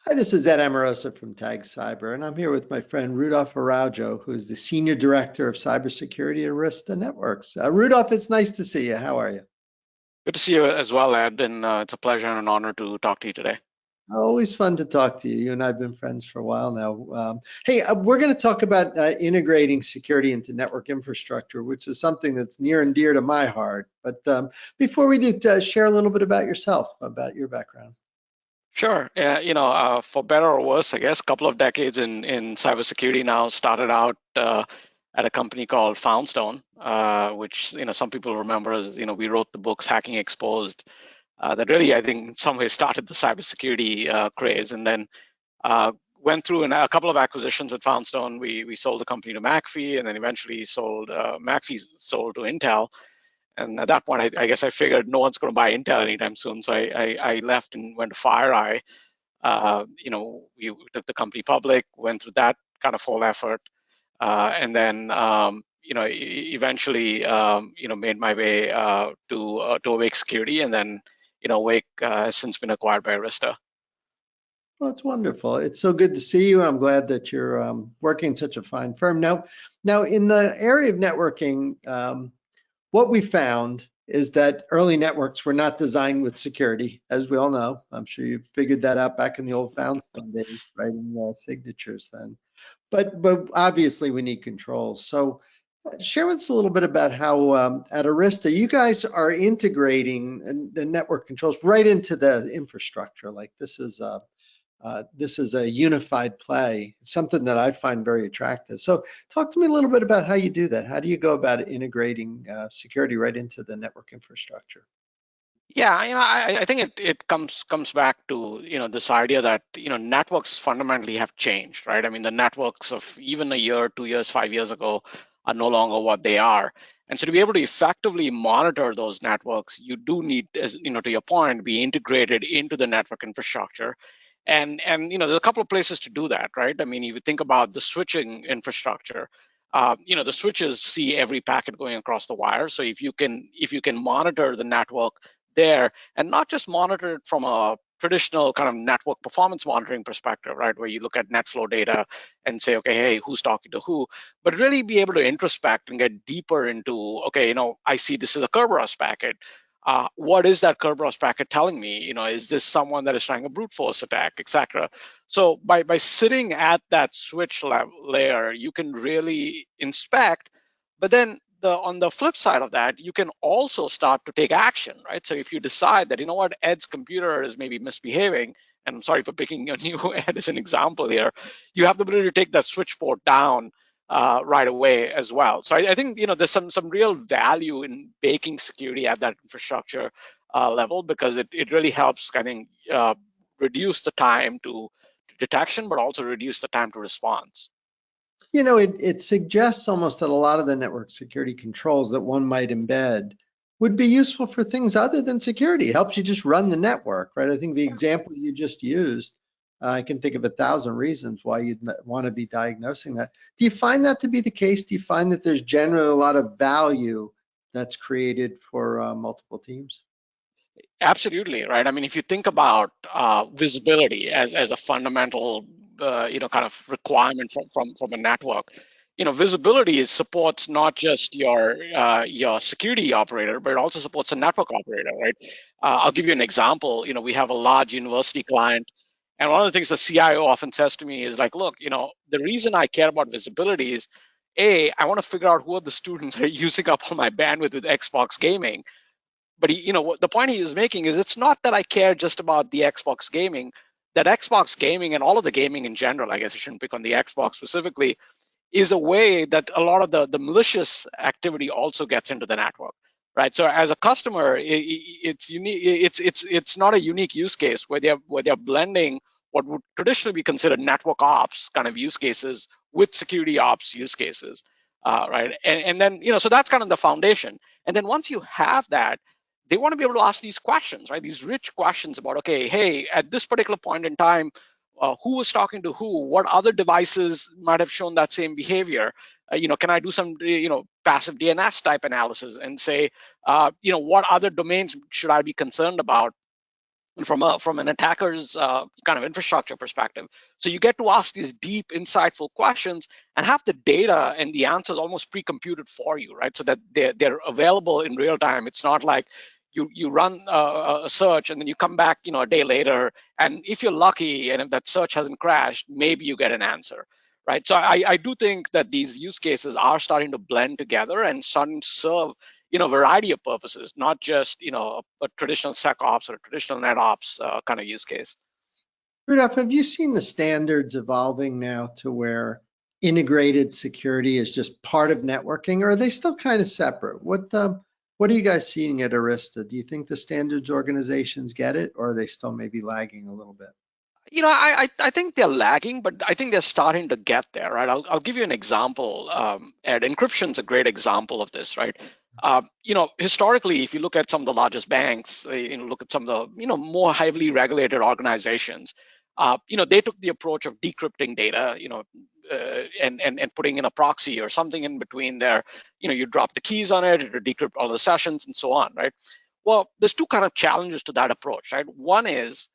Hi, this is Ed Amoroso from Tag Cyber, and I'm here with my friend Rudolph Araujo, who is the Senior Director of Cybersecurity at Arista Networks. Rudolph, it's nice to see you. How are you? Good to see you as well, Ed, and it's a pleasure and an honor to talk to you today. Always fun to talk to you. You and I have been friends for a while now. Hey, we're going to talk about integrating security into network infrastructure, which is something that's near and dear to my heart. But before we do, share a little bit about yourself, about your background. Sure. For better or worse, I guess, a couple of decades in cybersecurity now. Started out at a company called Foundstone, which some people remember as we wrote the books Hacking Exposed. That really, I think, in some ways started the cybersecurity craze, and then went through a couple of acquisitions with Foundstone. We sold the company to McAfee, and then eventually sold McAfee sold to Intel. And at that point, I guess I figured no one's going to buy Intel anytime soon. So I left and went to FireEye. We took the company public, went through that kind of whole effort, and then eventually made my way to Awake Security, and then Awake has since been acquired by Arista. Well, it's wonderful. It's so good to see you. I'm glad that you're working in such a fine firm. Now in the area of networking, what we found is that early networks were not designed with security, as we all know. I'm sure you figured that out back in the old Foundstone days, writing signatures then. But obviously we need controls. So share with us a little bit about how at Arista you guys are integrating the network controls right into the infrastructure. Like this is a unified play. It's something that I find very attractive. So talk to me a little bit about how you do that. How do you go about integrating security right into the network infrastructure? Yeah, I think it comes back to this idea that networks fundamentally have changed, right? I mean, the networks of even a year, 2 years, 5 years ago are no longer what they are. And so to be able to effectively monitor those networks, you do need, as to your point, be integrated into the network infrastructure. And there's a couple of places to do that, right? I mean, if you think about the switching infrastructure, the switches see every packet going across the wire. So if you can monitor the network there and not just monitor it from a traditional kind of network performance monitoring perspective, right, where you look at net flow data and say, okay, hey, who's talking to who, but really be able to introspect and get deeper into, okay, I see this is a Kerberos packet. What is that Kerberos packet telling me? Is this someone that is trying a brute force attack, etc.? So by sitting at that switch layer, you can really inspect, but then on the flip side of that, you can also start to take action, right? So if you decide that, what, Ed's computer is maybe misbehaving, and I'm sorry for picking a new Ed as an example here, you have the ability to take that switch port down right away as well. So I think there's some real value in baking security at that infrastructure level, because it really helps, I think, reduce the time to detection, but also reduce the time to response. It suggests almost that a lot of the network security controls that one might embed would be useful for things other than security. It helps you just run the network, right? I think the example you just used, I can think of 1,000 reasons why you'd want to be diagnosing that. Do you find that to be the case? Do you find that there's generally a lot of value that's created for multiple teams? Absolutely, right. I mean, if you think about visibility as a fundamental, kind of requirement from a network, visibility supports not just your security operator, but it also supports a network operator, right? I'll give you an example. We have a large university client, and one of the things the CIO often says to me is like, look, the reason I care about visibility is, I want to figure out who are the students that are using up all my bandwidth with Xbox gaming. But what the point he is making is, it's not that I care just about the Xbox gaming. That Xbox gaming and all of the gaming in general, I guess I shouldn't pick on the Xbox specifically, is a way that a lot of the malicious activity also gets into the network, right? So as a customer, it's unique. It's not a unique use case where they're blending what would traditionally be considered network ops kind of use cases with security ops use cases, right? And then so that's kind of the foundation. And then once you have that, they want to be able to ask these questions, right? These rich questions about, okay, hey, at this particular point in time, who was talking to who? What other devices might have shown that same behavior? Can I do some, passive DNS type analysis and say, what other domains should I be concerned about? and from an attacker's kind of infrastructure perspective. So you get to ask these deep, insightful questions and have the data and the answers almost pre-computed for you, right? So that they're available in real time. It's not like you run a search and then you come back, a day later, and if you're lucky and if that search hasn't crashed, maybe you get an answer, right? So I do think that these use cases are starting to blend together and starting to serve a variety of purposes, not just a traditional SecOps or a traditional NetOps kind of use case. Rudolph, have you seen the standards evolving now to where integrated security is just part of networking, or are they still kind of separate? What are you guys seeing at Arista? Do you think the standards organizations get it, or are they still maybe lagging a little bit? I think they're lagging, but I think they're starting to get there, right? I'll give you an example. Ed, encryption's a great example of this, right? Historically, if you look at some of the largest banks, look at some of the more heavily regulated organizations, they took the approach of decrypting data, and putting in a proxy or something in between there. You drop the keys on it, it'll decrypt all the sessions and so on, right? Well, there's two kind of challenges to that approach, right? One is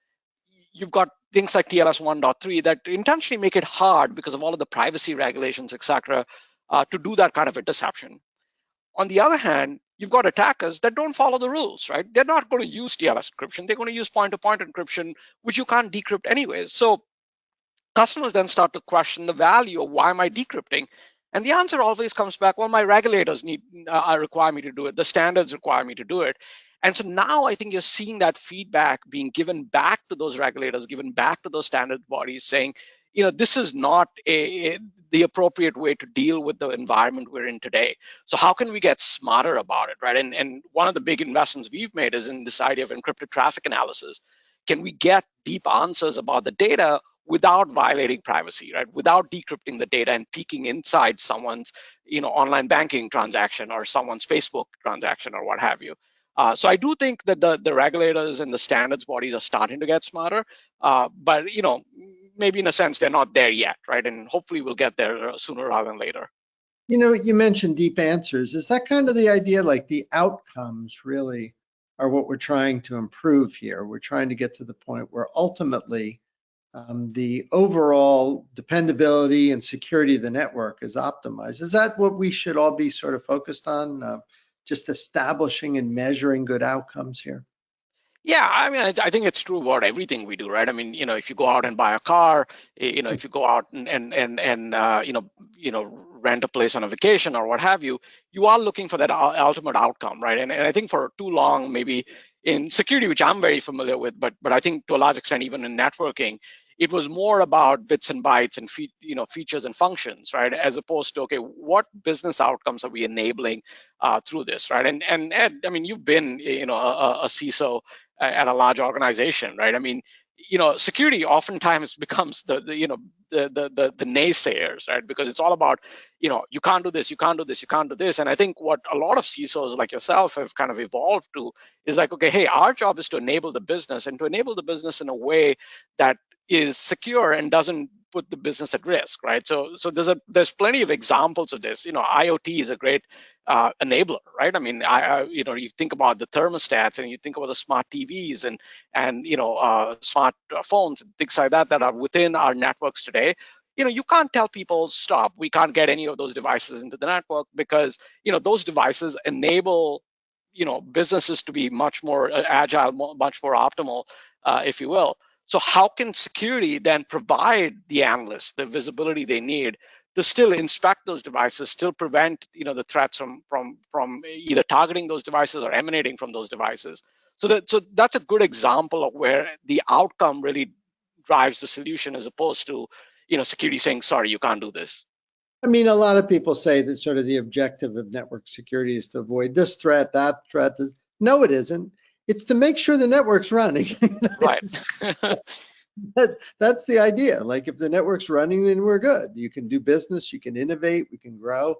you've got things like TLS 1.3 that intentionally make it hard because of all of the privacy regulations, et cetera, to do that kind of interception. On the other hand, you've got attackers that don't follow the rules, right? They're not going to use TLS encryption. They're going to use point-to-point encryption, which you can't decrypt anyways. So customers then start to question the value of why am I decrypting? And the answer always comes back, well, my regulators require me to do it. The standards require me to do it. And so now I think you're seeing that feedback being given back to those regulators, given back to those standards bodies saying, this is not the appropriate way to deal with the environment we're in today. So how can we get smarter about it, right? And one of the big investments we've made is in this idea of encrypted traffic analysis. Can we get deep answers about the data without violating privacy, right? Without decrypting the data and peeking inside someone's, online banking transaction or someone's Facebook transaction or what have you. So I do think that the regulators and the standards bodies are starting to get smarter, but maybe in a sense they're not there yet, right? And hopefully we'll get there sooner rather than later. You mentioned deep answers. Is that kind of the idea? Like the outcomes really are what we're trying to improve here. We're trying to get to the point where ultimately the overall dependability and security of the network is optimized. Is that what we should all be sort of focused on? Just establishing and measuring good outcomes here? Yeah, I mean, I think it's true about everything we do, right? I mean, if you go out and buy a car, if you go out and rent a place on a vacation or what have you, you are looking for that ultimate outcome, right? And I think for too long, maybe in security, which I'm very familiar with, but I think to a large extent, even in networking, it was more about bits and bytes and features and functions, right? As opposed to, okay, what business outcomes are we enabling through this, right? And Ed, I mean, you've been a CISO at a large organization, right? I mean, security oftentimes becomes the naysayers, right? Because it's all about, you can't do this, you can't do this, you can't do this. And I think what a lot of CISOs like yourself have kind of evolved to is like, okay, hey, our job is to enable the business and to enable the business in a way that is secure and doesn't put the business at risk, right? So there's plenty of examples of this. IoT is a great enabler, right? I mean, you think about the thermostats and you think about the smart TVs and smart phones and things like that are within our networks today. You can't tell people stop. We can't get any of those devices into the network because those devices enable businesses to be much more agile, much more optimal, if you will. So how can security then provide the analysts the visibility they need to still inspect those devices, still prevent the threats from either targeting those devices or emanating from those devices? So that's a good example of where the outcome really drives the solution as opposed to security saying, sorry, you can't do this. I mean, a lot of people say that sort of the objective of network security is to avoid this threat, that threat. No, it isn't. It's to make sure the network's running. Right. That's the idea. Like if the network's running, then we're good. You can do business, you can innovate, we can grow.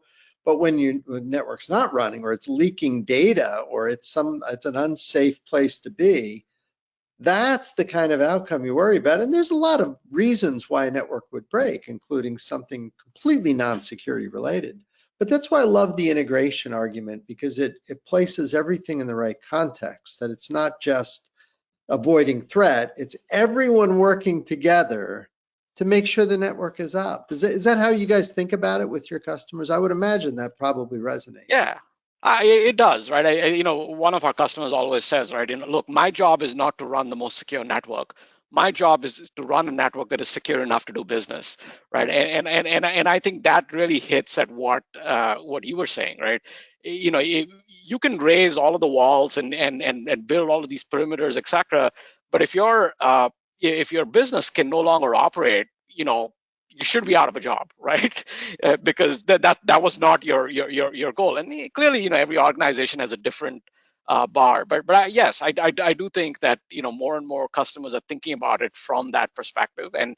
But when the network's not running, or it's leaking data, or it's an unsafe place to be, that's the kind of outcome you worry about. And there's a lot of reasons why a network would break, including something completely non-security related. But that's why I love the integration argument, because it places everything in the right context, that it's not just avoiding threat. It's everyone working together to make sure the network is up. Is that how you guys think about it with your customers? I would imagine that probably resonates. Yeah, it does, right? One of our customers always says, right, look, my job is not to run the most secure network. My job is to run a network that is secure enough to do business, right? And I think that really hits at what you were saying, right? You can raise all of the walls and build all of these perimeters, etc. But if your business can no longer operate, you should be out of a job, right? Because that was not your goal. And clearly, every organization has a different bar. But yes, I do think that more and more customers are thinking about it from that perspective. And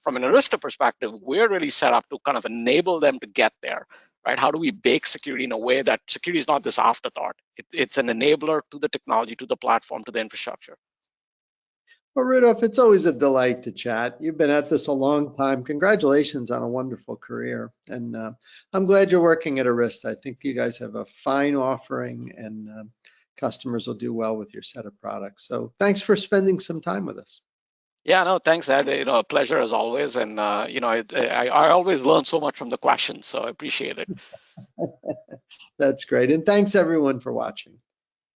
from an Arista perspective, we're really set up to kind of enable them to get there, right? How do we bake security in a way that security is not this afterthought? It's an enabler to the technology, to the platform, to the infrastructure. Well, Rudolph, it's always a delight to chat. You've been at this a long time. Congratulations on a wonderful career. And I'm glad you're working at Arista. I think you guys have a fine offering, and customers will do well with your set of products. So thanks for spending some time with us. Yeah, no, thanks, Ed. A pleasure as always. And I always learn so much from the questions, so I appreciate it. That's great. And thanks everyone for watching.